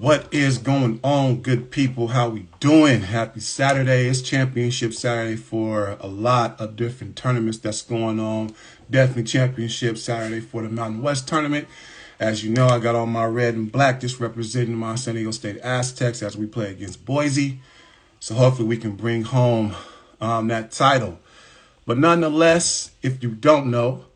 What is going on, good people? How we doing? Happy Saturday. It's Championship Saturday for a lot of different tournaments that's going on. Definitely Championship Saturday for the Mountain West tournament. As you know, I got on my red and black just representing my San Diego State Aztecs as we play against Boise. So hopefully we can bring home that title. But nonetheless, if you don't know,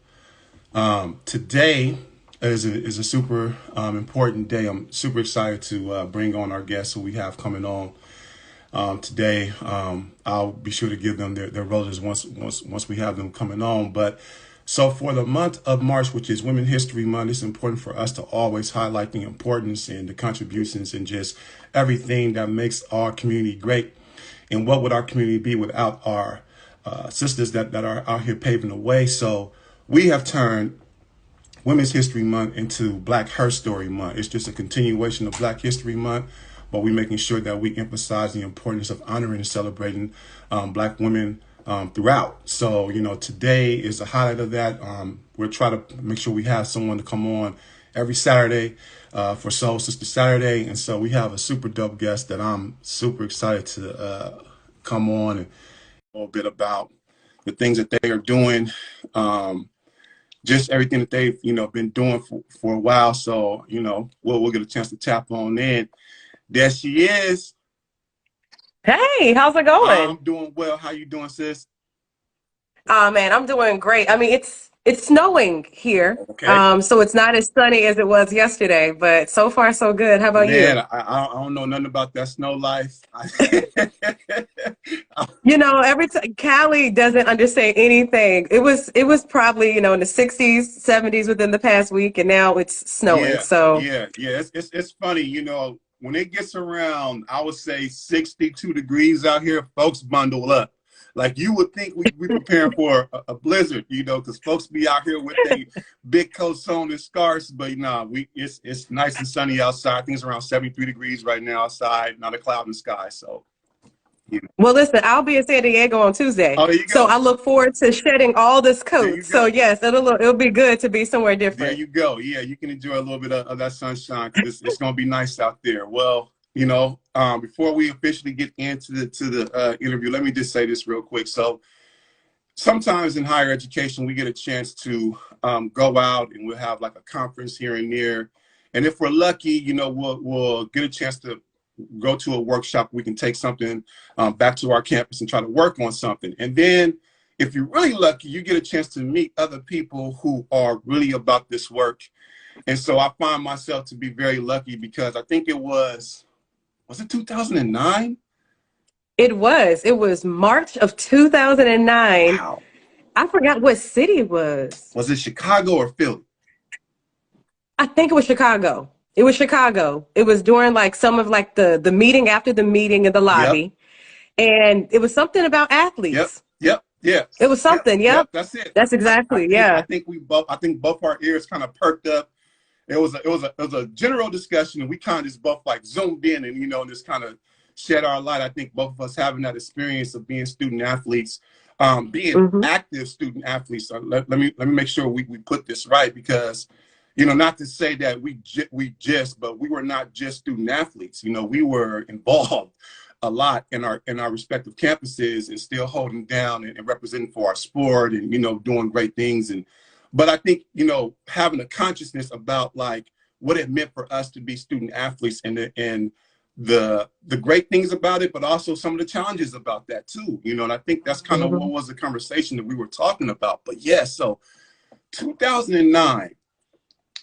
today is a super important day. I'm super excited to bring on our guests who we have coming on today. I'll be sure to give them their roles once we have them coming on. But so for the month of March, which is Women's History Month, it's important for us to always highlight the importance and the contributions and just everything that makes our community great. And what would our community be without our sisters that are out here paving the way? So we have turned Women's History Month into Black Her Story Month. It's just a continuation of Black History Month, but we're making sure that we emphasize the importance of honoring and celebrating Black women throughout. So, today is a highlight of that. We're trying to make sure we have someone to come on every Saturday for Soul Sister Saturday. And so we have a super dope guest that I'm super excited to come on and a little bit about the things that they are doing. Just everything that they've, been doing for a while. So, we'll get a chance to tap on in. There she is. Hey, how's it going? I'm doing well. How you doing, sis? Man, I'm doing great. I mean, it's snowing here. Okay. So it's not as sunny as it was yesterday, but so far so good. How about Man, you? I don't know nothing about that snow life. Every time Callie doesn't understand anything. It was probably, in the 60s, 70s within the past week, and now it's snowing. Yeah, So yeah. It's funny, when it gets around, I would say 62 degrees out here, folks bundle up. Like you would think we preparing for a blizzard, because folks be out here with their big coats on and scarves. But it's nice and sunny outside. I think it's around 73 degrees right now outside, not a cloud in the sky. So, well, listen, I'll be in San Diego on Tuesday. oh, there you So go. I look forward to shedding all this There you coat. So go. yes, it'll be good to be somewhere There different. you go. Yeah, you can enjoy a little bit of that sunshine because it's going to be nice out there. Well, before we officially get into the interview, let me just say this real quick. So sometimes in higher education, we get a chance to go out and we'll have like a conference here and there. And if we're lucky, we'll get a chance to go to a workshop. We can take something back to our campus and try to work on something. And then if you're really lucky, you get a chance to meet other people who are really about this work. And so I find myself to be very lucky because I think was it 2009? It was March of 2009. Wow. I forgot what city it was. Was it Chicago or Philly? I think it was Chicago. It was Chicago. It was during like some of like the meeting after the meeting in the Yep. lobby. And it was something about Yep. athletes. Yep. It was Yep. something. Yep. Yep. That's it. That's I exactly. think I Yeah. think both our ears kind of perked up. It was a general discussion, and we kind of just both like zoomed in and just kind of shed our light. I think both of us having that experience of being student athletes, being Hmm. active student athletes. So let me make sure we put this right because not to say that but we were not just student athletes. We were involved a lot in our respective campuses and still holding down and representing for our sport and doing great things. But I think having a consciousness about like what it meant for us to be student athletes and the great things about it, but also some of the challenges about that too. And I think that's kind of what Hmm. was the conversation that we were talking about. But yeah, so 2009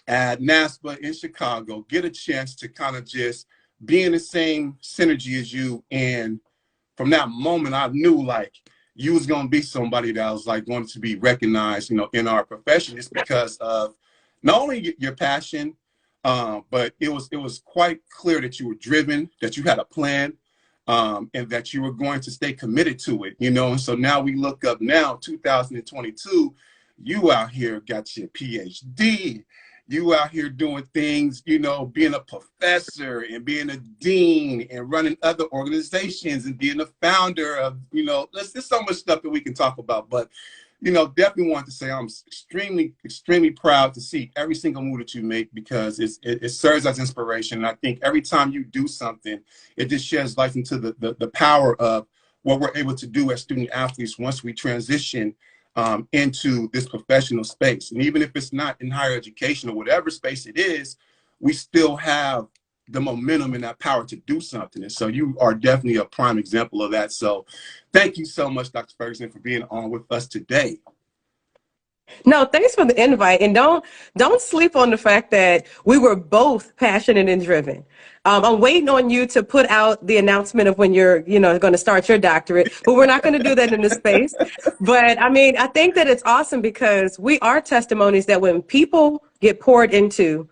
at NASPA in Chicago, get a chance to kind of just be in the same synergy as you. And from that moment, I knew like you was going to be somebody that was like going to be recognized, in our profession just because of not only your passion, but it was quite clear that you were driven, that you had a plan, and that you were going to stay committed to it, And so now we look up now, 2022, you out here got your PhD, you out here doing things, being a professor and being a dean and running other organizations and being a founder of, there's so much stuff that we can talk about. But definitely want to say I'm extremely, extremely proud to see every single move that you make because it serves as inspiration. And I think every time you do something, it just sheds light into the power of what we're able to do as student athletes once we transition into this professional space. And even if it's not in higher education or whatever space it is, we still have the momentum and that power to do something. And so you are definitely a prime example of that. So thank you so much, Dr. Ferguson, for being on with us today. No, thanks for the invite. And don't sleep on the fact that we were both passionate and driven. I'm waiting on you to put out the announcement of when you're, going to start your doctorate, but we're not going to do that in this space. But I mean, I think that it's awesome because we are testimonies that when people get poured into,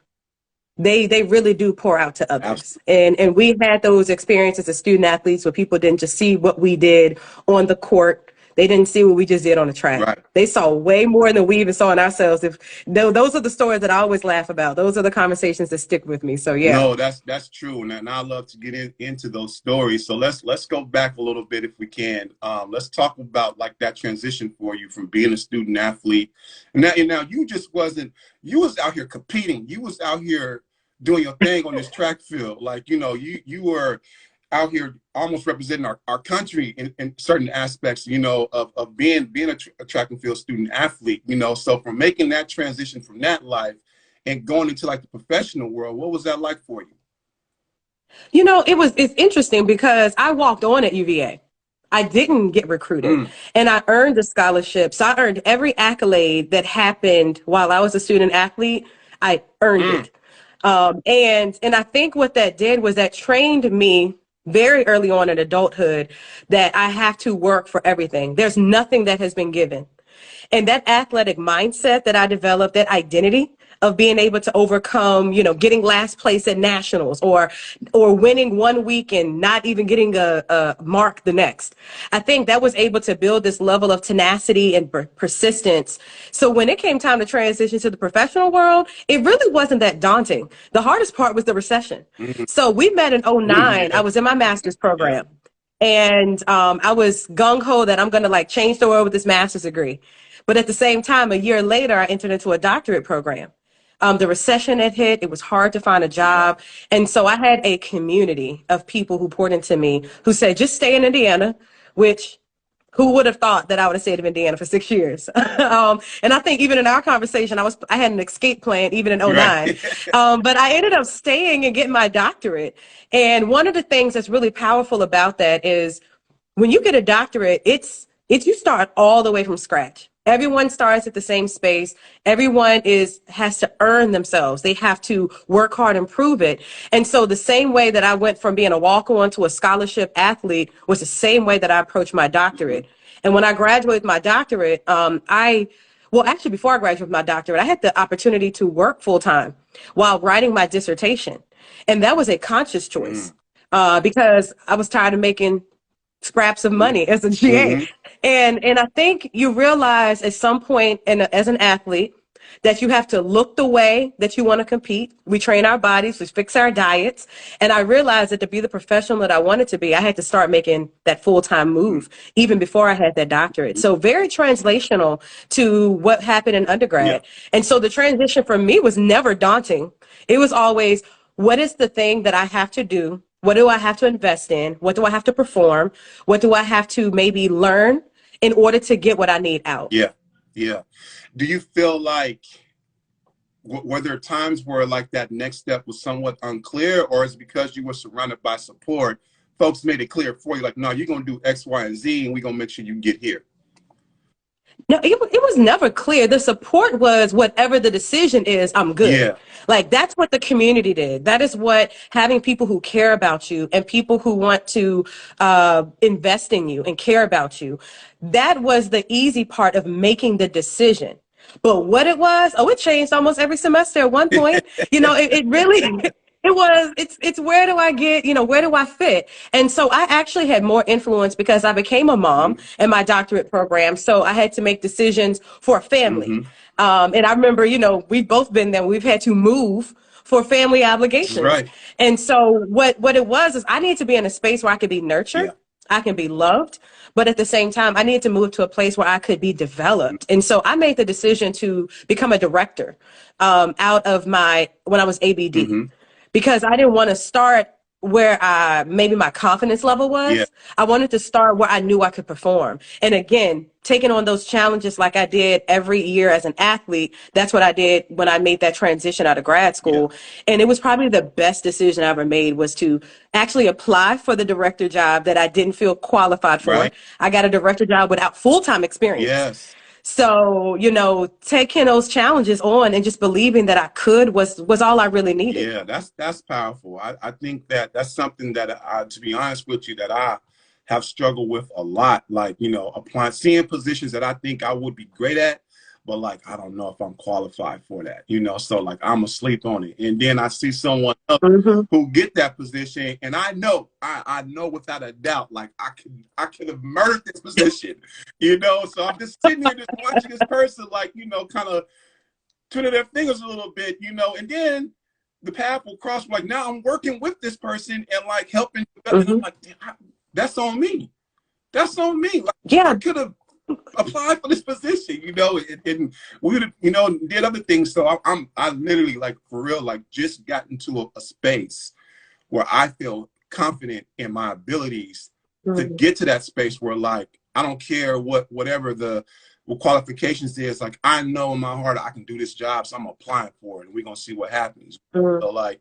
they really do pour out to others. And we had those experiences as student athletes where people didn't just see what we did on the court. They didn't see what we just did on the track. Right. They saw way more than we even saw in ourselves. Those are the stories that I always laugh about. Those are the conversations that stick with me. So yeah. No, that's true. And I love to get into those stories. So let's go back a little bit if we can. Let's talk about like that transition for you from being a student athlete. And now you just wasn't, you was out here competing. You was out here doing your thing on this track field. Like, you were out here almost representing our country in certain aspects, of being a track and field student athlete, so from making that transition from that life and going into like the professional world, what was that like for you? It's interesting because I walked on at UVA. I didn't get recruited and I earned a scholarship. So I earned every accolade that happened while I was a student athlete. I earned it. And I think what that did was that trained me very early on in adulthood that I have to work for everything. There's nothing that has been given. And that athletic mindset that I developed, that identity of being able to overcome, getting last place at nationals or winning one week and not even getting a mark the next. I think that was able to build this level of tenacity and persistence. So when it came time to transition to the professional world, it really wasn't that daunting. The hardest part was the recession. So we met in 2009. I was in my master's program. And I was gung-ho that I'm going to like change the world with this master's degree. But at the same time, a year later, I entered into a doctorate program. The recession had hit. It was hard to find a job. And so I had a community of people who poured into me who said, just stay in Indiana, which who would have thought that I would have stayed in Indiana for 6 years? And I think even in our conversation, I had an escape plan even in 2009. But I ended up staying and getting my doctorate. And one of the things that's really powerful about that is when you get a doctorate, it's you start all the way from scratch. Everyone starts at the same space. Everyone has to earn themselves. They have to work hard and prove it. And so the same way that I went from being a walk-on to a scholarship athlete was the same way that I approached my doctorate. And when I graduated with my doctorate, actually before I graduated with my doctorate, I had the opportunity to work full-time while writing my dissertation. And that was a conscious choice because I was tired of making scraps of money as a GA. And I think you realize at some point as an athlete that you have to look the way that you want to compete. We train our bodies, we fix our diets. And I realized that to be the professional that I wanted to be, I had to start making that full-time move even before I had that doctorate. So very translational to what happened in undergrad. And so the transition for me was never daunting. It was always, what is the thing that I have to do? What do I have to invest in? What do I have to perform? What do I have to maybe learn in order to get what I need out? Yeah. Do you feel like, were there times where like that next step was somewhat unclear, or is it because you were surrounded by support, folks made it clear for you, like, no, you're going to do X, Y, and Z, and we're going to make sure you get here? No, it was never clear. The support was whatever the decision is, I'm good. Like that's what the community did. That is what having people who care about you and people who want to invest in you and care about you. That was the easy part of making the decision. But what it was, it changed almost every semester at one point. It really, it's where do I get, where do I fit? And so I actually had more influence because I became a mom in my doctorate program. So I had to make decisions for a family. And I remember, we've both been there. We've had to move for family obligations. And so what it was is I needed to be in a space where I could be nurtured. I can be loved, but at the same time, I needed to move to a place where I could be developed. And so I made the decision to become a director out of when I was ABD, Mm-hmm. because I didn't want to start where maybe my confidence level Yeah. was. I wanted to start where I knew I could perform. And again, taking on those challenges like I did every year as an athlete, that's what I did when I made that transition out of grad Yeah. school. And it was probably the best decision I ever made, was to actually apply for the director job that I didn't feel qualified for. Right. I got a director job without full-time experience. Yes. So, taking those challenges on and just believing that I could was all I really needed. Yeah, that's powerful. I think that that's something that to be honest with you, that I have struggled with a lot. Like, applying, seeing positions that I think I would be great at, but like, I don't know if I'm qualified for that, so like I'm asleep on it. And then I see someone else Hmm. who get that position, and I know without a doubt, like I could have murdered this position, So I'm just sitting here just watching this person, like, kind of turning their fingers a little bit, and then the path will cross. Like, now I'm working with this person and like helping, and Hmm. I'm like, that's on me. That's on me. Like, I Yeah. could have applied for this position, and we would have, did other things. So I literally, like, for real, like, just got into a space where I feel confident in my abilities to Mhm. get to that space where, like, I don't care whatever the qualifications is. Like, I know in my heart I can do this job, so I'm applying for it, and we're gonna see what happens. Mhm. So, like,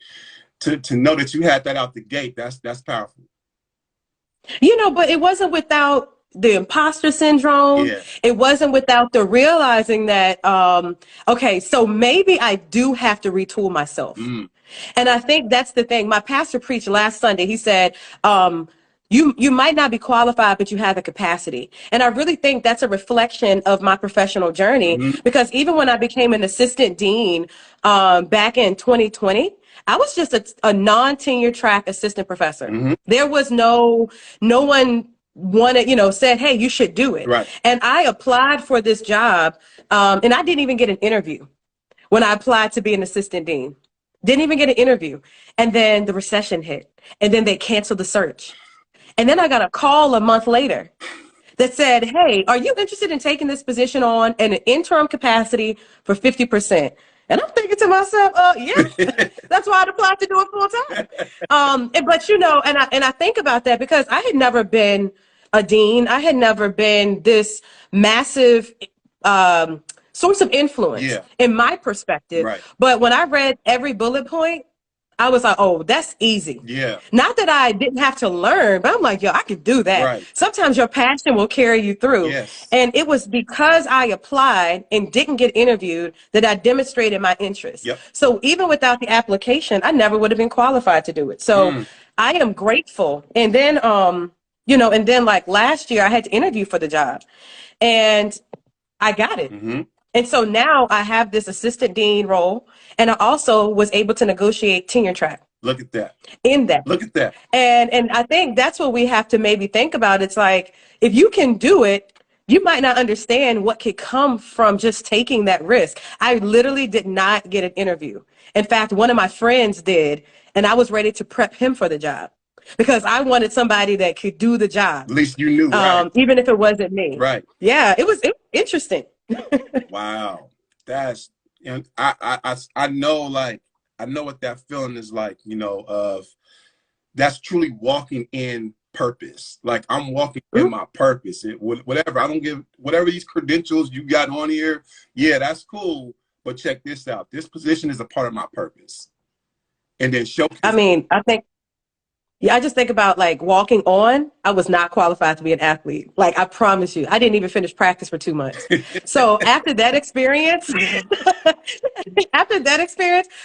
to know that you had that out the gate, that's powerful. But it wasn't without the imposter syndrome. Yeah. It wasn't without the realizing that, okay, so maybe I do have to retool myself. Mm. And I think that's the thing. My pastor preached last Sunday. He said, you might not be qualified, but you have the capacity. And I really think that's a reflection of my professional journey, Mm-hmm. because even when I became an assistant dean back in 2020, I was just a non-tenure track assistant professor. Mm-hmm. There was no one wanted, said, hey, you should do it. Right. And I applied for this job, and I didn't even get an interview when I applied to be an assistant dean. Didn't even get an interview. And then the recession hit, and then they canceled the search. And then I got a call a month later that said, hey, are you interested in taking this position on in an interim capacity for 50%? And I'm thinking to myself, yeah, that's why I'd applied to do it full time. But and I think about that because I had never been a dean. I had never been this massive source of influence Yeah. in my perspective. Right. But when I read every bullet point, I was like, oh, that's easy. Yeah. Not that I didn't have to learn, but I'm like, yo, I could do that. Right. Sometimes your passion will carry you through. Yes. And it was because I applied and didn't get interviewed that I demonstrated my interest. Yep. So even without the application, I never would have been qualified to do it. So I am grateful. And then, and then like last year I had to interview for the job and I got it. Mm-hmm. And so now I have this assistant dean role, and I also was able to negotiate tenure track Look at that. in that. Look at that. And I think that's what we have to maybe think about. It's like, if you can do it, you might not understand what could come from just taking that risk. I literally did not get an interview. In fact, one of my friends did, and I was ready to prep him for the job because I wanted somebody that could do the job. At least you knew, right? Even if it wasn't me. Right. Yeah, it was interesting. Wow. That's, I know, like, I know what that feeling is like, of that's truly walking in purpose. Like, I'm walking in my purpose. Whatever, I don't give, whatever these credentials you got on here, yeah, that's cool. But check this out. This position is a part of my purpose. And then showcase. I mean, I just think about like walking on. I was not qualified to be an athlete. Like, I promise you, I didn't even finish practice for 2 months. So after that experience,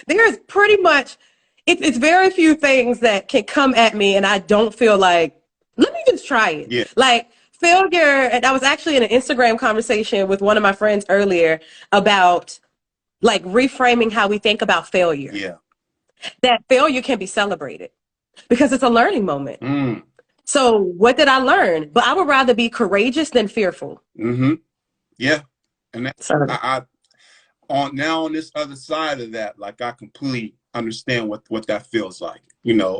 there's pretty much, it's very few things that can come at me and I don't feel like, let me just try it. Yeah. Like failure. And I was actually in an Instagram conversation with one of my friends earlier about like reframing how we think about failure. Yeah. That failure can be celebrated, because it's a learning moment. Mm. So what did I learn? But I would rather be courageous than fearful. Mm-hmm. Yeah. And that's, So, on this other side of that, like, I completely understand what that feels like,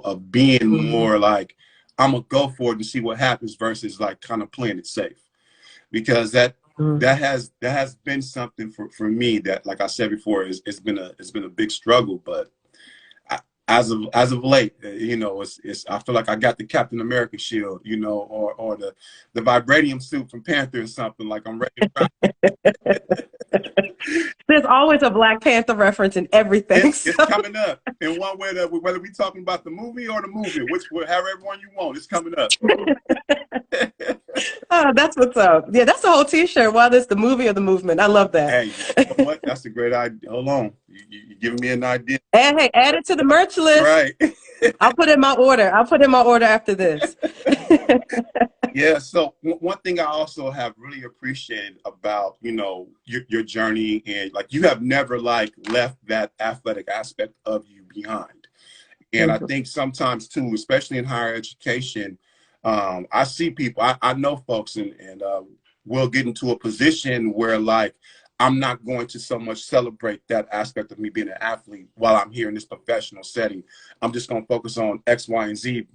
of being more like, I'm gonna go for it and see what happens versus like kind of playing it safe, because that has been something for me that, like I said before, it's been a big struggle. But as of late, it's I feel like I got the Captain America shield, or the vibranium suit from Panther or something. Like I'm ready to rock. There's always a Black Panther reference in everything. It's coming up in one way, whether we talking about the movie or the movie, however one you want, it's coming up. Oh, that's what's up. Yeah, that's the whole T-shirt. Whether it's the movie or the movement, I love that. Hey, you know what? That's a great idea. Hold on, you're giving me an idea. And hey, add it to the merch list. Right. I'll put in my order. I'll put in my order after this. Yeah. So one thing I also have really appreciated about, your journey, and like you have never like left that athletic aspect of you behind. And I think sometimes too, especially in higher education, I see people, I know folks, and we'll get into a position where like I'm not going to so much celebrate that aspect of me being an athlete while I'm here in this professional setting. I'm just going to focus on X, Y, and Z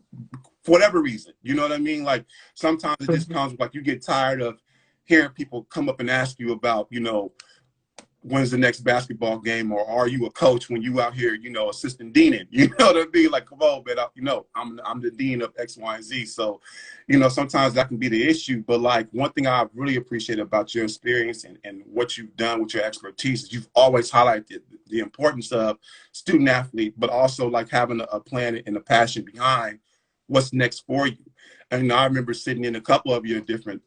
for whatever reason. You know what I mean? Like sometimes it just comes like you get tired of hearing people come up and ask you about, when's the next basketball game, or are you a coach when you out here, assistant deaning? You know what I mean? Like, come on, man, I'm the dean of X, Y, and Z. So, sometimes that can be the issue. But like one thing I really appreciate about your experience and what you've done with your expertise is you've always highlighted the importance of student athlete, but also like having a plan and a passion behind what's next for you. And I remember sitting in a couple of your different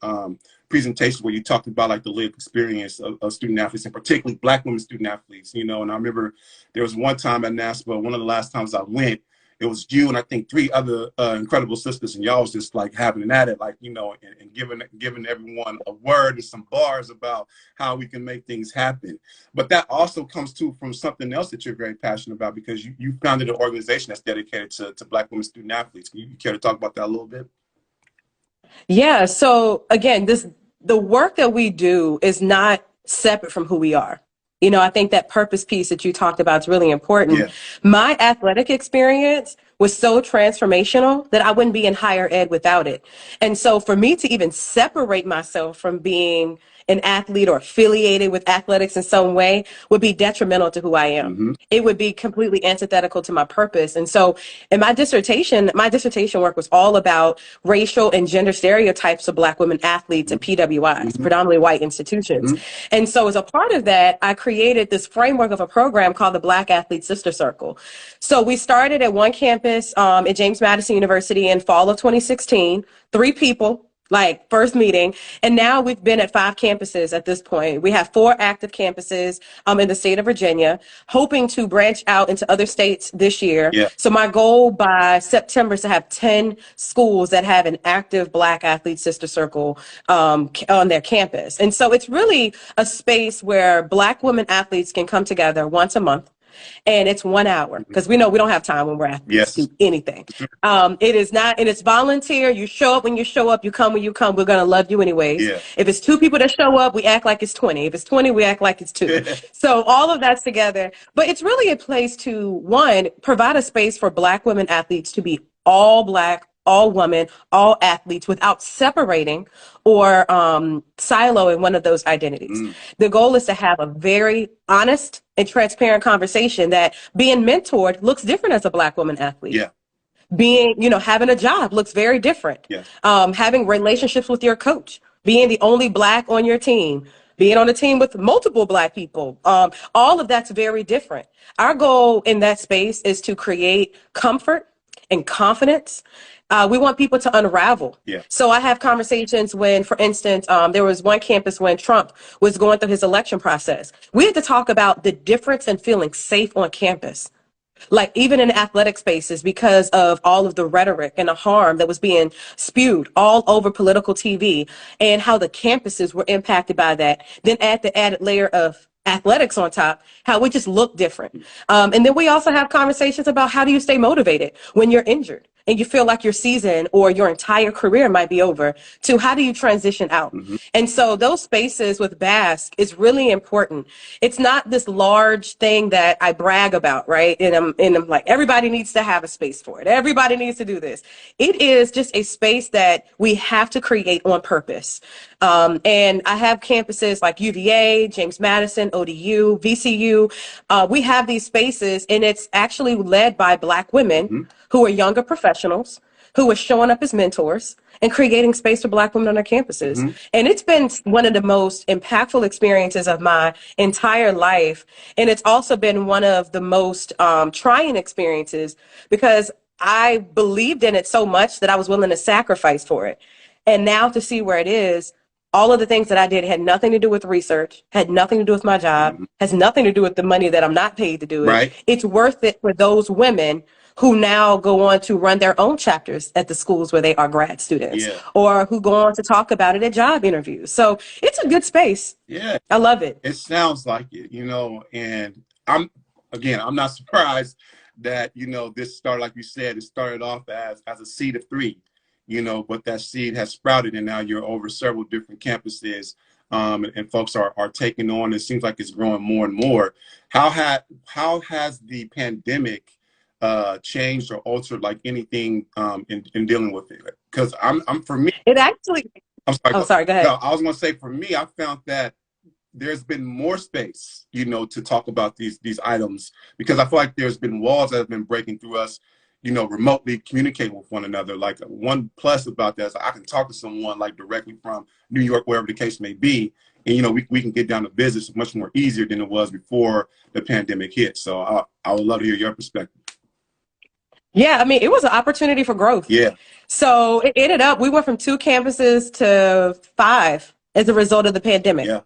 presentations where you talked about like the lived experience of student athletes, and particularly Black women student athletes, and I remember there was one time at NASPA, one of the last times I went, it was you and I think three other incredible sisters, and y'all was just like having at it, like, and giving everyone a word and some bars about how we can make things happen. But that also comes too from something else that you're very passionate about, because you founded an organization that's dedicated to Black women student athletes. Can you care to talk about that a little bit? Yeah. So again, the work that we do is not separate from who we are. I think that purpose piece that you talked about is really important. Yeah. My athletic experience was so transformational that I wouldn't be in higher ed without it. And so for me to even separate myself from being an athlete or affiliated with athletics in some way would be detrimental to who I am. Mm-hmm. It would be completely antithetical to my purpose. And so in my dissertation work was all about racial and gender stereotypes of Black women athletes at PWIs, predominantly white institutions. And so as a part of that, I created this framework of a program called the Black Athlete Sister Circle. So we started at one campus at James Madison University in fall of 2016, 3 people, like first meeting. And now we've been at 5 campuses at this point. We have 4 active campuses in the state of Virginia, hoping to branch out into other states this year. Yeah. So my goal by September is to have 10 schools that have an active Black Athlete Sister Circle on their campus. And so it's really a space where Black women athletes can come together once a month. And it's 1 hour, because we know we don't have time when we're athletes to do anything. It is not, and it's volunteer. You show up when you show up, you come when you come. We're going to love you anyways. Yeah. If it's 2 people that show up, we act like it's 20. If it's 20, we act like it's 2. So all of that's together. But it's really a place to, one, provide a space for Black women athletes to be all Black, all women, all athletes without separating or siloing one of those identities. The goal is to have a very honest and transparent conversation that being mentored looks different as a Black woman athlete. Yeah. Being, having a job looks very different. Yeah. Having relationships with your coach, being the only Black on your team, being on a team with multiple Black people, all of that's very different. Our goal in that space is to create comfort and confidence. We want people to unravel. Yeah. So I have conversations when, for instance, there was one campus when Trump was going through his election process. We had to talk about the difference in feeling safe on campus, like even in athletic spaces, because of all of the rhetoric and the harm that was being spewed all over political TV, and how the campuses were impacted by that. Then add the added layer of athletics on top, how we just look different. And then we also have conversations about how do you stay motivated when you're injured? and you feel like your season or your entire career might be over, to how do you transition out? Mm-hmm. And so those spaces with Basque is really important. It's not this large thing that I brag about, right? And I'm like, everybody needs to have a space for it. Everybody needs to do this. It is just a space that we have to create on purpose. And I have campuses like UVA, James Madison, ODU, VCU. We have these spaces, and it's actually led by Black women Mm-hmm. who are younger professionals, who are showing up as mentors and creating space for Black women on their campuses. Mm-hmm. And it's been one of the most impactful experiences of my entire life. And it's also been one of the most trying experiences, because I believed in it so much that I was willing to sacrifice for it. And now to see where it is, all of the things that I did had nothing to do with research, had nothing to do with my job, Mm-hmm. has nothing to do with the money that I'm not paid to do it. Right. It's worth it for those women who now go on to run their own chapters at the schools where they are grad students, Yeah. or who go on to talk about it at job interviews. So it's a good space. Yeah. I love it. It sounds like it, and I'm not surprised that, this started, like you said, it started off as a seed of three, but that seed has sprouted, and now you're over several different campuses, and folks are taking on. It seems like it's growing more and more. How has the pandemic changed or altered like anything in dealing with it? Because I'm for me, It actually, I'm sorry. oh, sorry, go ahead. No, I was going to say, for me, I found that there's been more space, to talk about these items, because I feel like there's been walls that have been breaking through us, remotely communicating with one another. Like, one plus about that is I can talk to someone like directly from New York, wherever the case may be, and we can get down to business much more easier than it was before the pandemic hit. So I would love to hear your perspective. Yeah, I mean, it was an opportunity for growth. Yeah. So it ended up, we went from 2 campuses to 5 as a result of the pandemic. Yeah.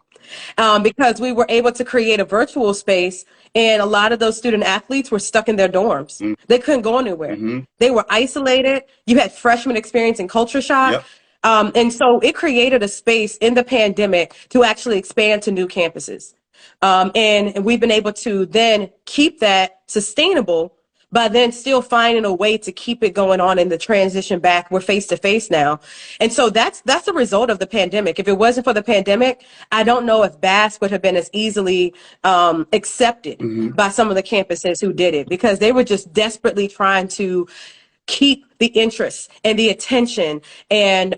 Because we were able to create a virtual space, and a lot of those student athletes were stuck in their dorms. Mm-hmm. They couldn't go anywhere. Mm-hmm. They were isolated. You had freshmen experiencing culture shock. Yep. And so it created a space in the pandemic to actually expand to new campuses. And we've been able to then keep that sustainable by then still finding a way to keep it going on in the transition back. We're face to face now. And so that's the result of the pandemic. If it wasn't for the pandemic, I don't know if Bass would have been as easily accepted Mm-hmm. by some of the campuses who did it, because they were just desperately trying to keep the interest and the attention and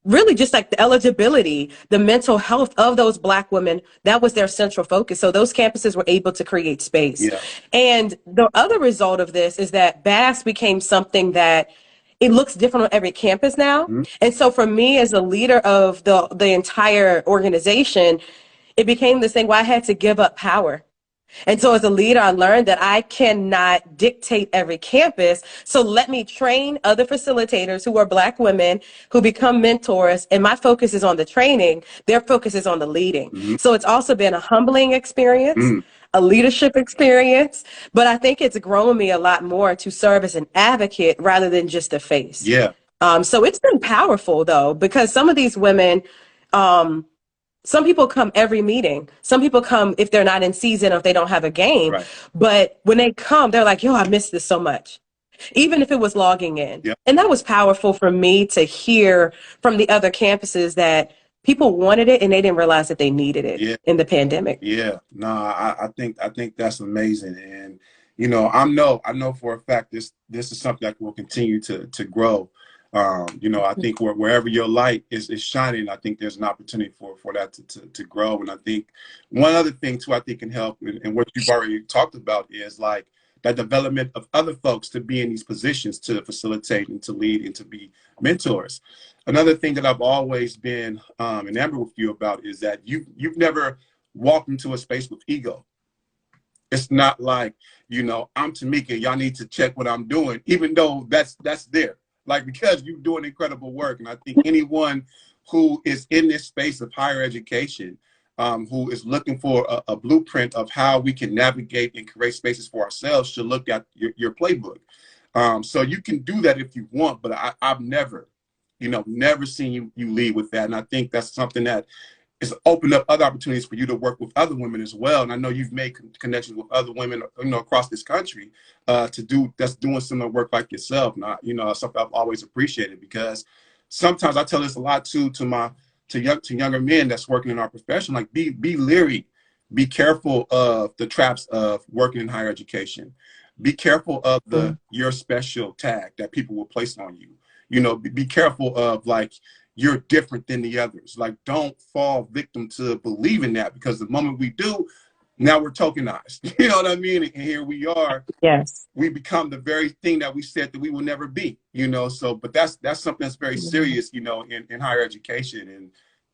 really just like the eligibility, the mental health of those Black women. That was their central focus. So those campuses were able to create space. Yeah. And the other result of this is that Bass became something that it looks different on every campus now. Mm-hmm. And so for me as a leader of the entire organization, it became this thing where I had to give up power. And so as a leader, I learned that I cannot dictate every campus. So let me train other facilitators who are Black women who become mentors. And my focus is on the training. Their focus is on the leading. Mm-hmm. So it's also been a humbling experience, Mm-hmm. a leadership experience. But I think it's grown me a lot more to serve as an advocate rather than just a face. Yeah. So it's been powerful, though, because some of these women, some people come every meeting. Some people come if they're not in season or if they don't have a game. Right. But when they come, they're like, yo, I missed this so much. Even if it was logging in. Yep. And that was powerful for me to hear from the other campuses that people wanted it and they didn't realize that they needed it in the pandemic. Yeah. No, I think that's amazing. And, I know for a fact this is something that will continue to grow. I think wherever your light is shining, I think there's an opportunity for that to grow. And I think one other thing too, I think can help, and what you've already talked about, is like that development of other folks to be in these positions to facilitate and to lead and to be mentors. Another thing that I've always been enamored with you about is that you've never walked into a space with ego. It's not like, I'm Tomika, y'all need to check what I'm doing, even though that's there. Like, because you're doing incredible work. And I think anyone who is in this space of higher education, who is looking for a blueprint of how we can navigate and create spaces for ourselves, should look at your playbook. So you can do that if you want, but I've never seen you lead with that. And I think that's something that it's opened up other opportunities for you to work with other women as well. And I know you've made connections with other women, across this country, that's doing similar work like yourself. Not, something I've always appreciated, because sometimes I tell this a lot to younger men that's working in our profession, like be leery, be careful of the traps of working in higher education. Be careful of the "you're special" tag that people will place on you. Be careful of, like, you're different than the others. Like, don't fall victim to believing that, because the moment we do, now we're tokenized. You know what I mean? And here we are. Yes. We become the very thing that we said that we will never be. So, but that's something that's very serious, in higher education. And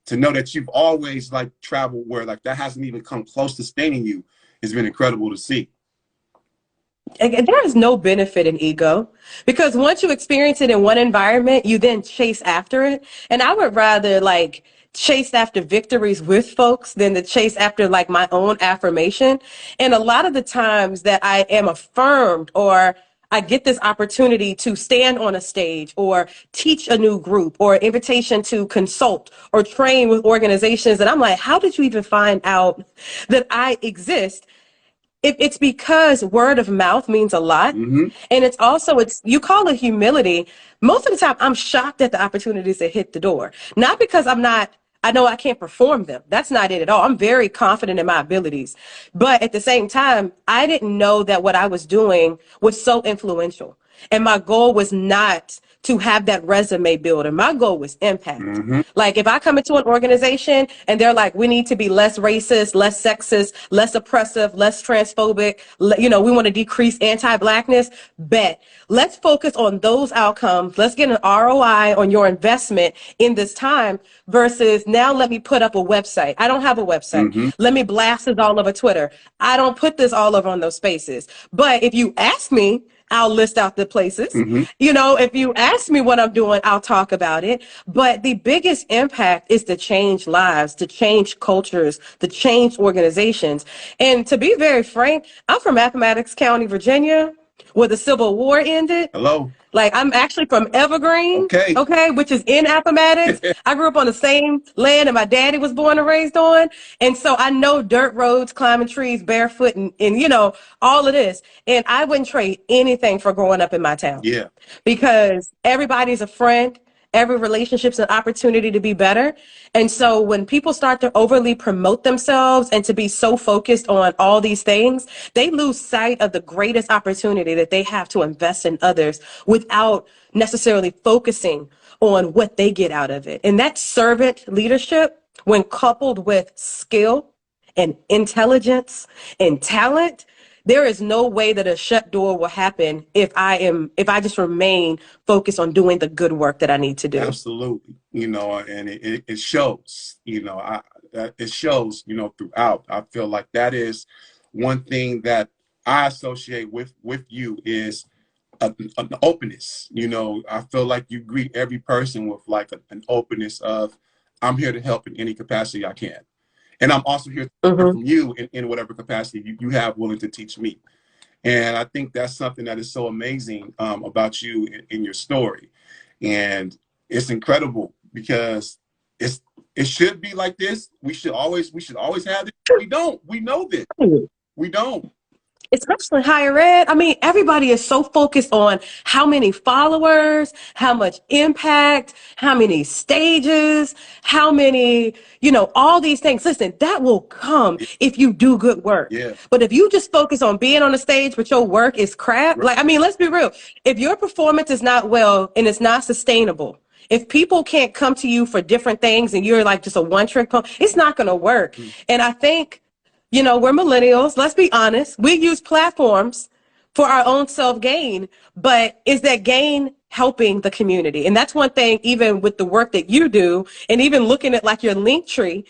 to know that you've always, like, traveled where, like, that hasn't even come close to staining you has been incredible to see. There is no benefit in ego, because once you experience it in one environment, you then chase after it. And I would rather, like, chase after victories with folks than to chase after, like, my own affirmation. And a lot of the times that I am affirmed, or I get this opportunity to stand on a stage or teach a new group, or invitation to consult or train with organizations, and I'm like, how did you even find out that I exist? It's because word of mouth means a lot. Mm-hmm. And it's also, you call it humility. Most of the time, I'm shocked at the opportunities that hit the door. Not because I know I can't perform them. That's not it at all. I'm very confident in my abilities. But at the same time, I didn't know that what I was doing was so influential. And my goal was not to have that resume builder. My goal was impact. Mm-hmm. Like, if I come into an organization and they're like, we need to be less racist, less sexist, less oppressive, less transphobic, we want to decrease anti-blackness, bet. Let's focus on those outcomes. Let's get an ROI on your investment in this time, versus now let me put up a website. I don't have a website. Mm-hmm. Let me blast this all over Twitter. I don't put this all over on those spaces. But if you ask me, I'll list out the places. Mm-hmm. If you ask me what I'm doing, I'll talk about it. But the biggest impact is to change lives, to change cultures, to change organizations. And to be very frank, I'm from Appomattox County, Virginia, where the Civil War ended. Hello. Like, I'm actually from Evergreen, okay, which is in Appomattox. I grew up on the same land that my daddy was born and raised on. And so I know dirt roads, climbing trees, barefoot, and all of this. And I wouldn't trade anything for growing up in my town. Yeah. Because everybody's a friend. Every relationship's an opportunity to be better. And so when people start to overly promote themselves and to be so focused on all these things, they lose sight of the greatest opportunity that they have to invest in others without necessarily focusing on what they get out of it. And that servant leadership, when coupled with skill and intelligence and talent, there is no way that a shut door will happen if I just remain focused on doing the good work that I need to do. Absolutely. And it shows, it shows, throughout. I feel like that is one thing that I associate with you is an openness. I feel like you greet every person with, like, an openness of, I'm here to help in any capacity I can. And I'm also here to learn from you in whatever capacity you have willing to teach me. And I think that's something that is so amazing about you in your story. And it's incredible, because it should be like this. We should always have this. We don't. We know this. We don't. Especially higher ed. I mean, everybody is so focused on how many followers, how much impact, how many stages, how many, all these things. Listen, that will come if you do good work. Yeah. But if you just focus on being on the stage, but your work is crap, Right. Let's be real. If your performance is not well and it's not sustainable, if people can't come to you for different things and you're like just a one-trick pony, it's not going to work. And I think, we're millennials. Let's be honest. We use platforms for our own self-gain, but is that gain helping the community? And that's one thing, even with the work that you do, and even looking at, like, your link tree,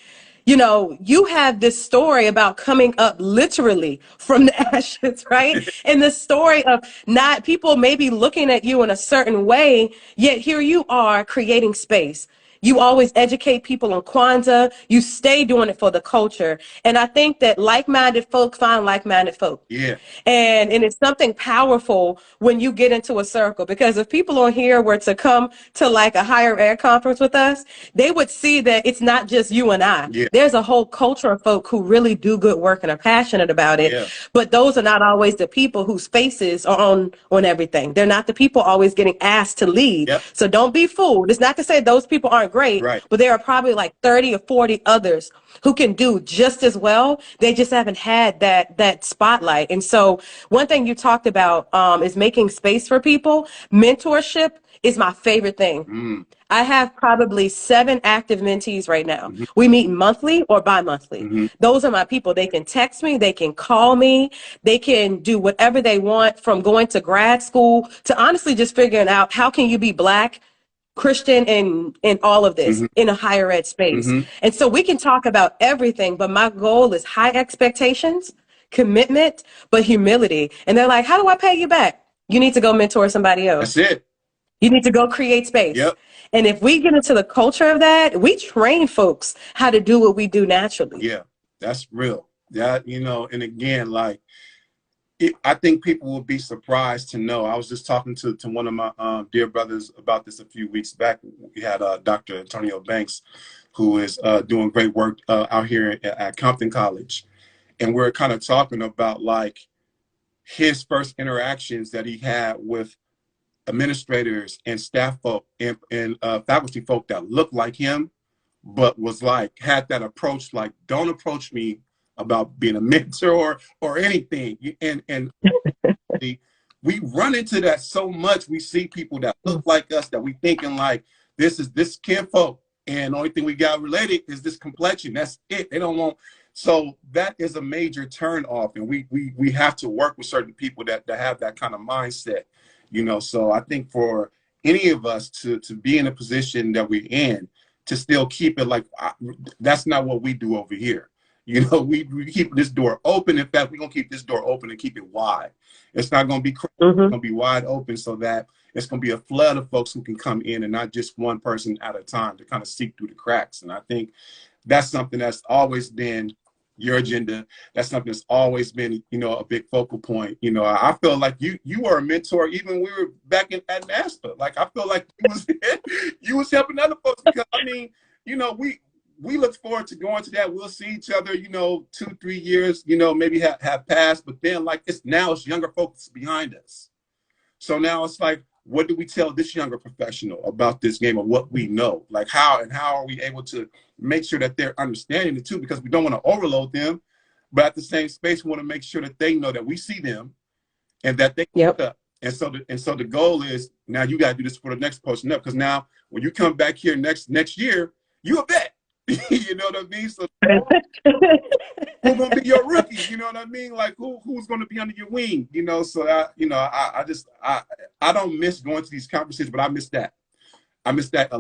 you have this story about coming up literally from the ashes, right? And the story of not people maybe looking at you in a certain way, yet here you are creating space, You always educate people on Kwanzaa. You stay doing it for the culture. And I think that like-minded folk find like-minded folk. Yeah. And it's something powerful when you get into a circle, because if people on here were to come to like a higher ed conference with us, they would see that it's not just you and I. Yeah. There's a whole culture of folk who really do good work and are passionate about it. Yeah. But those are not always the people whose faces are on everything. They're not the people always getting asked to lead. Yep. So don't be fooled. It's not to say those people aren't great, Right. but there are probably like 30 or 40 others who can do just as well. They just haven't had that spotlight. And so one thing you talked about is making space for people. Mentorship is my favorite thing. I have probably 7 active mentees right now. We meet monthly or bi-monthly. Those are my people. They can text me, they can call me, they can do whatever they want, from going to grad school to honestly just figuring out how can you be Black, Christian, and all of this in a higher ed space. And so we can talk about everything, but my goal is high expectations, commitment, but humility. And they're like, how do I pay you back? You need to go mentor somebody else. That's it. You need to go create space. Yep. And if we get into the culture of that, we train folks how to do what we do naturally. Yeah, that's real. That, you know, and again, like, I think people will be surprised to know. I was just talking to one of my dear brothers about this a few weeks back. We had Dr. Antonio Banks, who is doing great work out here at Compton College. And we're kind of talking about like his first interactions that he had with administrators and staff folk and faculty folk that looked like him, but was like, had that approach, like, don't approach me about being a mentor or anything. And we run into that so much. We see people that look like us that we thinking like, this kinfolk, and the only thing we got related is this complexion. That's it. They don't want. So that is a major turn off, and we have to work with certain people that have that kind of mindset, you know. So I think for any of us to be in a position that we're in, to still keep it like, that's not what we do over here. You know, we keep this door open. In fact, we're going to keep this door open and keep it wide. It's not going to be crazy. It's going to be wide open, so that it's going to be a flood of folks who can come in, and not just one person at a time to kind of seep through the cracks. And I think that's something that's always been your agenda. That's something that's always been, you know, a big focal point. You know, I feel like you were a mentor even when we were back at NASPA. Like, I feel like you was helping other folks, because I mean, you know, we look forward to going to that. We'll see each other, you know, 2-3 years, you know, maybe have passed, but then like it's younger folks behind us. So now it's like, what do we tell this younger professional about this game, of what we know? Like, how are we able to make sure that they're understanding it too? Because we don't want to overload them, but at the same space, we want to make sure that they know that we see them and that they pick up. And so the goal is, now you got to do this for the next person up, because now when you come back here next year, you a vet. You know what I mean? So who's gonna be your rookie? You know what I mean? Like, who's gonna be under your wing? You know, so I don't miss going to these conferences, but I miss that. I miss that,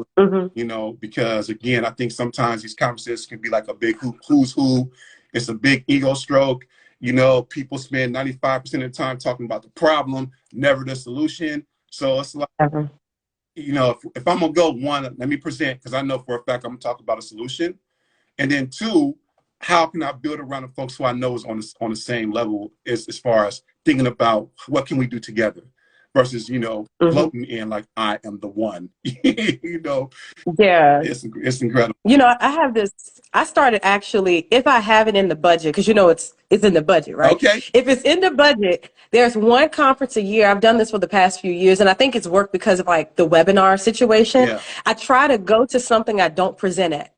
you know, because again, I think sometimes these conferences can be like a big who's who. It's a big ego stroke. You know, people spend 95% of the time talking about the problem, never the solution. So it's like, you know, if I'm gonna go, one, let me present, because I know for a fact I'm gonna talk about a solution, and then 2, how can I build around the folks who I know is on the same level as far as thinking about what can we do together, versus, you know, floating in like I am the one. You know, it's incredible. You know, I have this. I started actually, if I have it in the budget, because you know it's in the budget, right? Okay. If it's in the budget, there's one conference a year. I've done this for the past few years, and I think it's worked because of like the webinar situation. Yeah. I try to go to something I don't present at.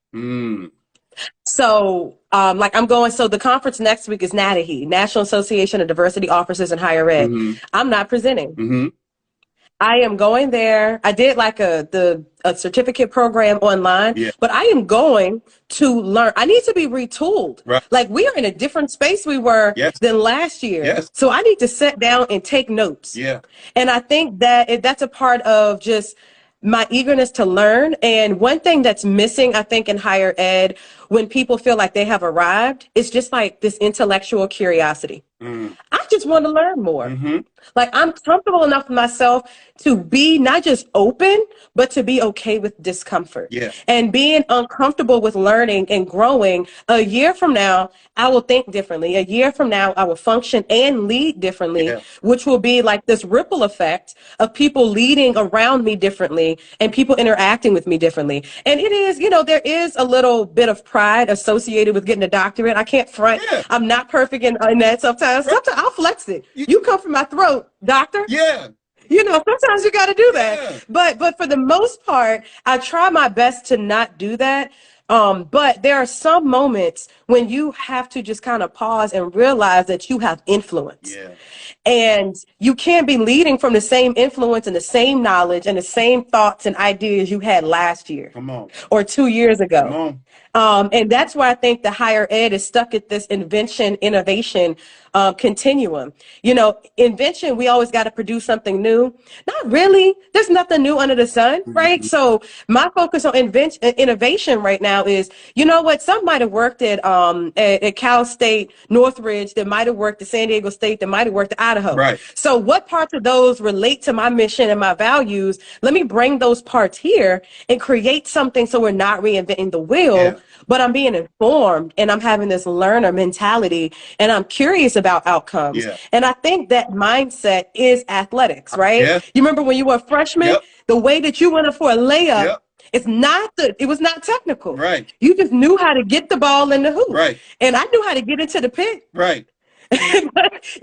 So, like I'm going, so the conference next week is NADAHE, National Association of Diversity Officers in Higher Ed. I'm not presenting. I am going there. I did like a certificate program online, but I am going to learn. I need to be retooled. Right. Like, we are in a different space we were than last year. So I need to sit down and take notes. And I think that that's a part of just my eagerness to learn. And one thing that's missing, I think, in higher ed, when people feel like they have arrived, is just like this intellectual curiosity. Mm. I just want to learn more. Mm-hmm. Like I'm comfortable enough with myself to be not just open, but to be okay with discomfort. Yeah. And being uncomfortable with learning and growing, a year from now, I will think differently. A year from now, I will function and lead differently, Yeah. which will be like this ripple effect of people leading around me differently and people interacting with me differently. And it is, there is a little bit of pride associated with getting a doctorate. I can't front. Yeah. I'm not perfect in that sometimes. Right. Sometimes I'll flex it. You come from my throat, doctor. Yeah. Sometimes you got to do that. Yeah. But for the most part, I try my best to not do that. But there are some moments when you have to just kind of pause and realize that you have influence. Yeah. And you can't be leading from the same influence and the same knowledge and the same thoughts and ideas you had last year Come on. or 2 years Come ago. on. And that's why I think the higher ed is stuck at this invention, innovation continuum. Invention, we always got to produce something new. Not really. There's nothing new under the sun, right? Mm-hmm. So my focus on innovation right now is, you know what? Some might have worked at Cal State, Northridge, that might have worked at San Diego State, that might have worked at Idaho. Right. So what parts of those relate to my mission and my values? Let me bring those parts here and create something so we're not reinventing the wheel. Yeah. But I'm being informed and I'm having this learner mentality and I'm curious about outcomes. Yeah. And I think that mindset is athletics, right? Yeah. You remember when you were a freshman, Yep. the way that you went up for a layup, Yep. it was not technical. Right. You just knew how to get the ball in the hoop. Right. And I knew how to get into the pit. Right.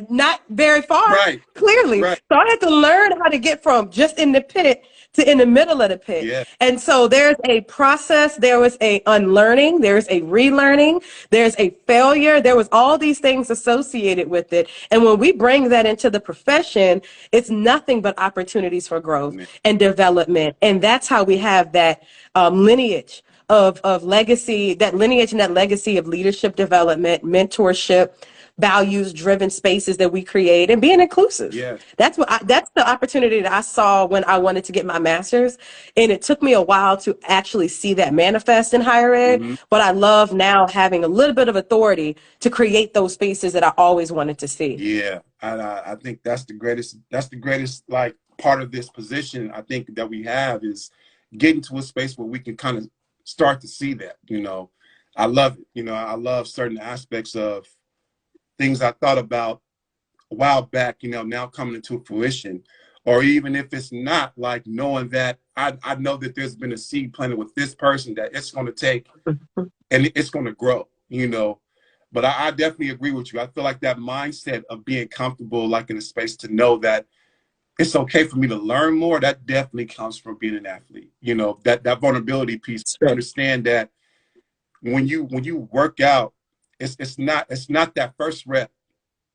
Not very far, Right. clearly. Right. So I had to learn how to get from just in the pit to in the middle of the pit. Yeah. And so there's a process, there was a unlearning, there's a relearning, there's a failure, there was all these things associated with it. And when we bring that into the profession, it's nothing but opportunities for growth and development. And that's how we have that lineage of legacy, that lineage and that legacy of leadership development, mentorship, values driven spaces that we create and being inclusive. Yeah. That's the opportunity that I saw when I wanted to get my master's. And it took me a while to actually see that manifest in higher ed. Mm-hmm. But I love now having a little bit of authority to create those spaces that I always wanted to see. Yeah. I think that's the greatest like part of this position I think that we have is getting to a space where we can kind of start to see that, I love it. I love certain aspects of things I thought about a while back, now coming into fruition, or even if it's not, like knowing that I know that there's been a seed planted with this person that it's going to take and it's going to grow, but I definitely agree with you. I feel like that mindset of being comfortable, like in a space to know that it's okay for me to learn more, that definitely comes from being an athlete, that vulnerability piece. Right. Understand that when you work out, it's not that first rep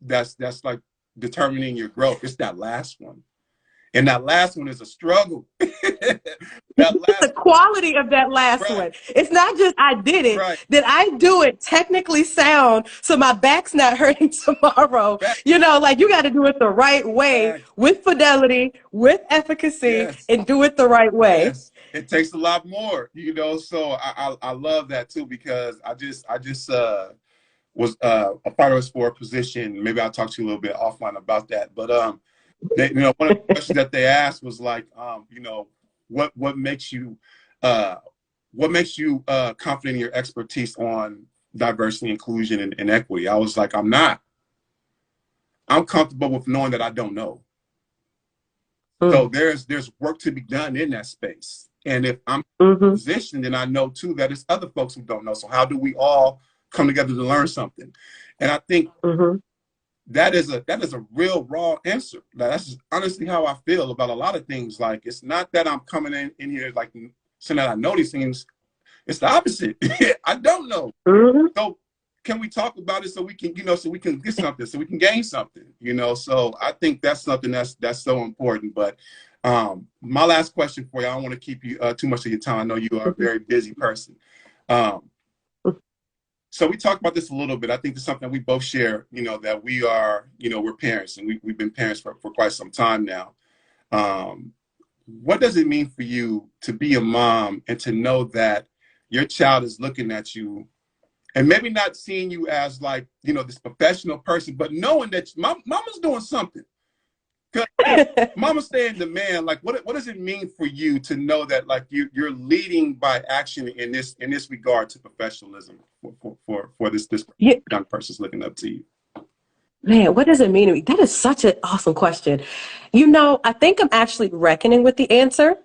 that's like determining your growth. It's that last one. And that last one is a struggle. The quality of that last one. It's not just I did it. Right. Did I do it technically sound so my back's not hurting tomorrow? Right. You got to do it the right way, Right. with fidelity, with efficacy, Yes. and do it the right way. Yes. It takes a lot more, so I love that too, because I just was a finalist for a position. Maybe I'll talk to you a little bit offline about that. But one of the questions that they asked was like, what makes you confident in your expertise on diversity, inclusion, and equity? I was like, I'm comfortable with knowing that I don't know. So there's work to be done in that space. And if I'm positioned, then I know too that it's other folks who don't know. So how do we all come together to learn something? And I think that is a real raw answer. That's just honestly how I feel about a lot of things. Like, it's not that I'm coming in here like saying that I know these things. It's the opposite. I don't know. So can we talk about it so we can, so we can get something, so we can gain something, So I think that's something that's so important. But my last question for you, I don't want to keep you too much of your time. I know you are a very busy person. So we talked about this a little bit. I think it's something we both share, that we are, we're parents, and we've been parents for quite some time now. What does it mean for you to be a mom and to know that your child is looking at you and maybe not seeing you as like, you know, this professional person, but knowing that mama's doing something. Because mama stay in demand. Like, what does it mean for you to know that like you're leading by action in this regard to professionalism for this Yeah. young person's looking up to you? Man, what does it mean to me? That is such an awesome question. You know, I think I'm actually reckoning with the answer.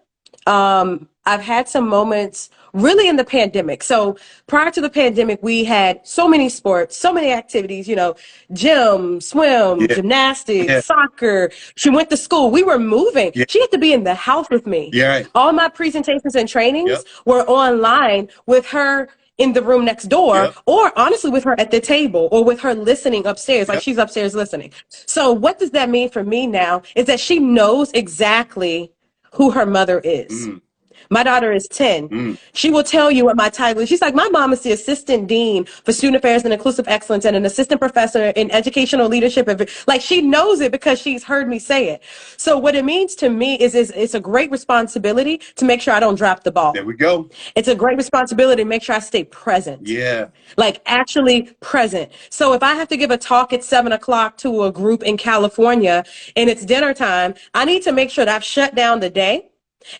I've had some moments really in the pandemic. So prior to the pandemic, we had so many sports, so many activities, you know, gym, swim, Yeah, gymnastics, yeah, soccer. She went to school. We were moving. yeah, She had to be in the house with me. yeah, right. All my presentations and trainings Yep, were online with her in the room next door, yep, or honestly with her at the table, or with her listening upstairs, like yep. she's upstairs listening. So what does that mean for me now is that she knows exactly who her mother is. Mm, My daughter is 10. mm. She will tell you what my title is. She's like, my mom is the assistant dean for student affairs and inclusive excellence and an assistant professor in educational leadership. Like, she knows it because she's heard me say it. So what it means to me is it's a great responsibility to make sure I don't drop the ball. There we go. It's a great responsibility to make sure I stay present. Yeah, Like, actually present. So if I have to give a talk at 7 o'clock to a group in California and it's dinner time, I need to make sure that I've shut down the day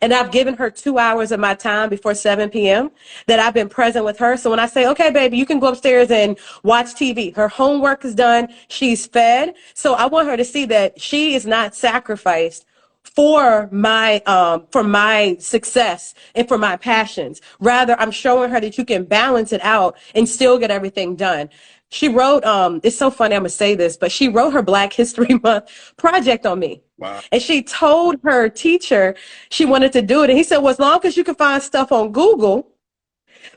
and I've given her 2 hours of my time before 7 p.m. that I've been present with her. So when I say, okay, baby, you can go upstairs and watch TV, her homework is done, she's fed. So I want her to see that she is not sacrificed for my success and for my passions. Rather, I'm showing her that you can balance it out and still get everything done. She wrote, it's so funny, I'm gonna say this, but she wrote her Black History Month project on me. wow. And she told her teacher she wanted to do it. And he said, well, as long as you can find stuff on Google,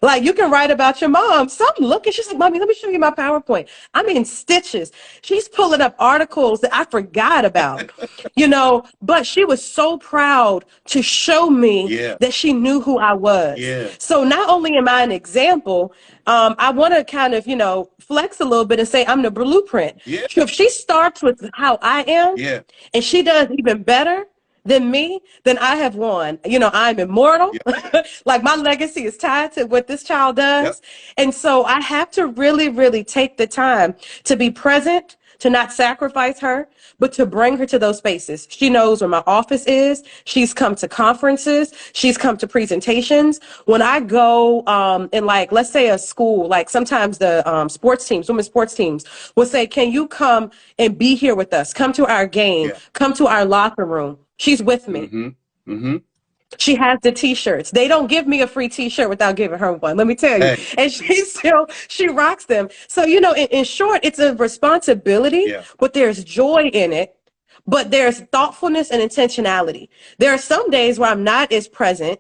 like, you can write about your mom. So I'm looking. She's like, Mommy, let me show you my PowerPoint. I'm in stitches. She's pulling up articles that I forgot about, you know, but she was so proud to show me Yeah, that she knew who I was. yeah, So not only am I an example, I want to kind of, you know, flex a little bit and say I'm the blueprint. yeah, So if she starts with how I am yeah, and she does even better than me, then I have won. You know, I'm immortal. yep, Like, my legacy is tied to what this child yep. does. And so I have to really, really take the time to be present, to not sacrifice her, but to bring her to those spaces. She knows where my office is. She's come to conferences. She's come to presentations. When I go in, like, let's say a school, like sometimes the sports teams, women's sports teams will say, can you come and be here with us? Come to our game. Yeah. Come to our locker room. She's with me. Mm-hmm. Mm-hmm. She has the t-shirts. They don't give me a free t-shirt without giving her one, let me tell you. Hey. And she rocks them. So, you know, in short, it's a responsibility, Yeah. but there's joy in it. But there's thoughtfulness and intentionality. There are some days where I'm not as present,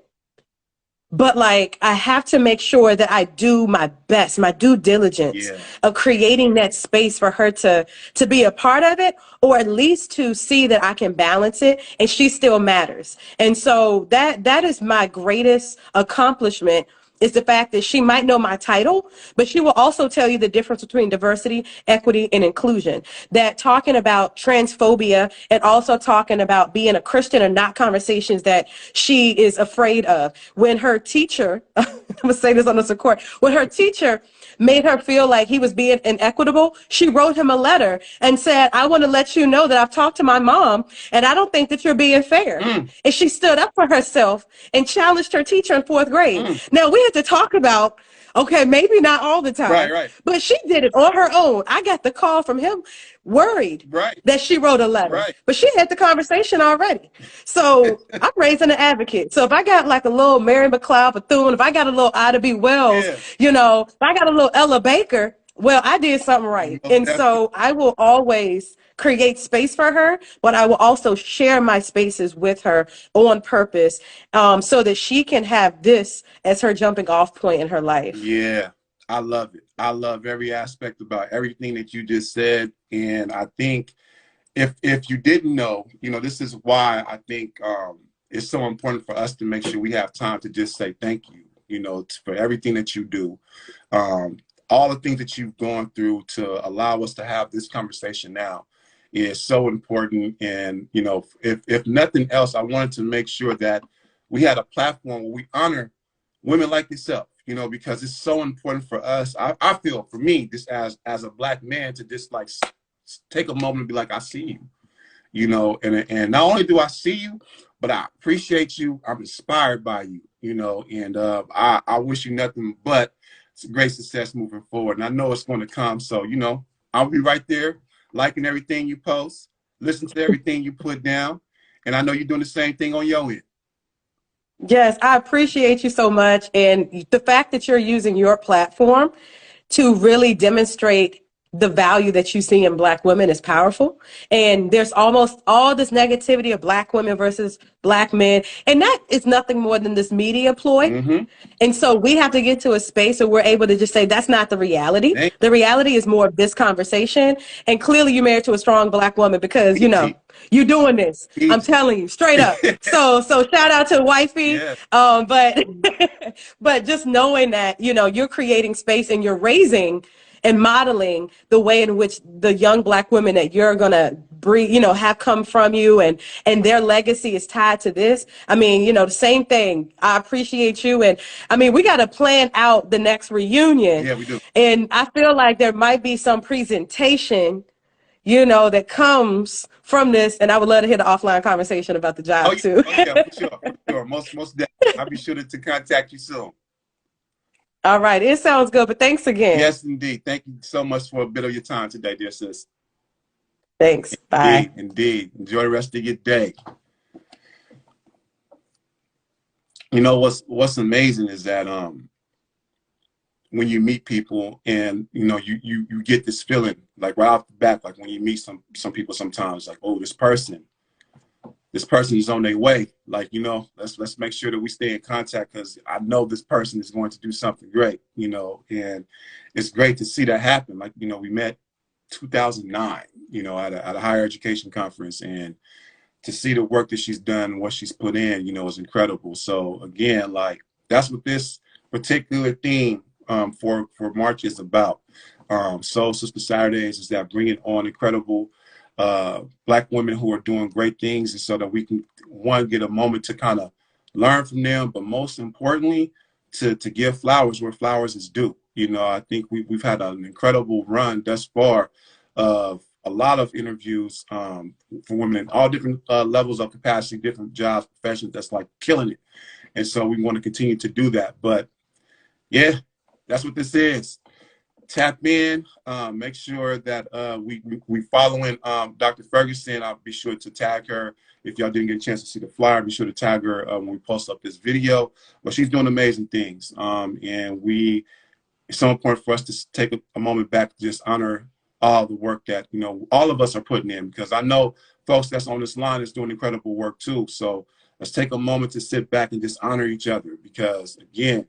but like, I have to make sure that I do my best, my due diligence Yeah. of creating that space for her to be a part of it, or at least to see that I can balance it and she still matters. And so that is my greatest accomplishment, is the fact that she might know my title, but she will also tell you the difference between diversity, equity, and inclusion. That talking about transphobia and also talking about being a Christian are not conversations that she is afraid of. When her teacher, I'm gonna say this on the court, when her teacher made her feel like he was being inequitable, she wrote him a letter and said, I want to let you know that I've talked to my mom and I don't think that you're being fair. And she stood up for herself and challenged her teacher in 4th grade. Now, we had to talk about, okay, maybe not all the time, Right. but she did it on her own. I got the call from him worried Right. that she wrote a letter, Right. but she had the conversation already. So I'm raising an advocate. So if I got like a little Mary McLeod Bethune, if I got a little Ida B. Wells, Yeah. you know, if I got a little Ella Baker, well, I did something right. Most And definitely. so I will always create space for her, but I will also share my spaces with her on purpose, so that she can have this as her jumping off point in her life. Yeah, I love it. I love every aspect about everything that you just said. And I think if you didn't know, you know, this is why I think it's so important for us to make sure we have time to just say thank you, you know, for everything that you do. All the things that you've gone through to allow us to have this conversation now is so important. And, you know, if nothing else, I wanted to make sure that we had a platform where we honor women like yourself, you know, because it's so important for us. I feel for me, just as a black man, to just like take a moment and be like, I see you, you know, and not only do I see you, but I appreciate you. I'm inspired by you, you know, and I wish you nothing but great success moving forward. And I know it's going to come. So, you know, I'll be right there liking everything you post, listen to everything you put down. And I know you're doing the same thing on your end. Yes, I appreciate you so much. And the fact that you're using your platform to really demonstrate the value that you see in Black women is powerful. And there's almost all this negativity of Black women versus Black men. And that is nothing more than this media ploy. Mm-hmm. And so we have to get to a space where we're able to just say that's not the reality. Thank The reality is more of this conversation. And clearly you're married to a strong Black woman because, you know, you. you're doing this. I'm Easy. telling you straight up. So shout out to wifey. Yeah. But but just knowing that, you know, you're creating space and you're raising and modeling the way in which the young Black women that you're gonna breed, you know, have come from you, and their legacy is tied to this. I mean, you know, the same thing. I appreciate you, and I mean, we got to plan out the next reunion. Yeah, we do. And I feel like there might be some presentation, you know, that comes from this, and I would love to hear the offline conversation about the Oh job yeah, too. oh yeah, for sure, for sure. Most definitely. I'll be sure to contact you soon. All right, it sounds good, but thanks again. Yes, indeed. Thank you so much for a bit of your time today, dear sis. Thanks. Bye. Indeed, indeed. Enjoy the rest of your day. You know what's amazing is that when you meet people and you know you get this feeling like right off the bat, like when you meet some people sometimes, like, oh, this person is on their way. Like, you know, let's make sure that we stay in contact because I know this person is going to do something great, you know, and it's great to see that happen. Like, you know, we met 2009, you know, at a higher education conference, and to see the work that she's done, what she's put in, you know, is incredible. So again, like that's what this particular theme for March is about. Soul Sister Saturdays is that bringing on incredible Black women who are doing great things, and so that we can get a moment to kind of learn from them, but most importantly to give flowers where flowers is due. You know, I think we've had an incredible run thus far of a lot of interviews for women in all different levels of capacity, different jobs, professions, that's like killing it. And so we want to continue to do that. But yeah, that's what this is. Tap in, make sure that we following Dr. Ferguson. I'll be sure to tag her. If y'all didn't get a chance to see the flyer, be sure to tag her when we post up this video. But she's doing amazing things. And it's so important for us to take a moment back to just honor all the work that, you know, all of us are putting in, because I know folks that's on this line is doing incredible work too. So let's take a moment to sit back and just honor each other, because again,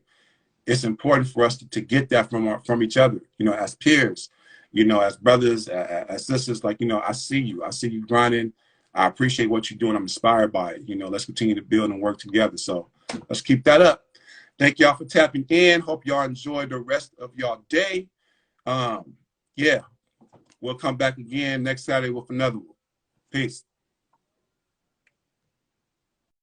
it's important for us to get that from each other, you know, as peers, you know, as brothers, as sisters. Like, you know, I see you grinding. I appreciate what you're doing. I'm inspired by it. You know, let's continue to build and work together. So let's keep that up. Thank y'all for tapping in. Hope y'all enjoy the rest of y'all day. Yeah, we'll come back again next Saturday with another one. Peace.